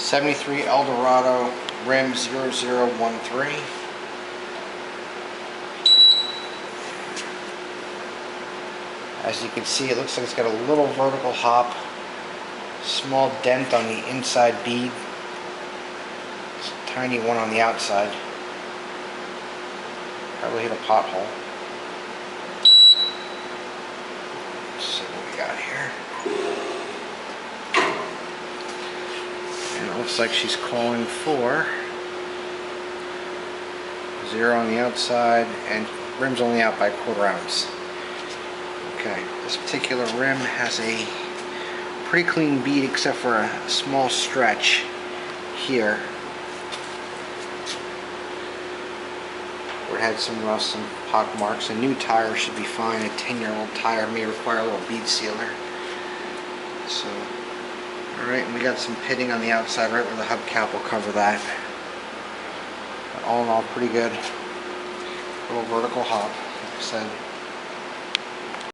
'73 Eldorado rim 0013. As you can see, it looks like it's got a little vertical hop, small dent on the inside bead, it's a tiny one on the outside. Probably hit a pothole. Let's see what we got here. And it looks like she's calling for 0 on the outside, and rim's only out by 1/4 ounce. Okay, this particular rim has a pretty clean bead except for a small stretch here where it had some rust and pock marks. A new tire should be fine. A 10-year-old tire may require a little bead sealer. So, alright, and we got some pitting on the outside right where the hubcap will cover that. But all in all, pretty good. Little vertical hop, like I said.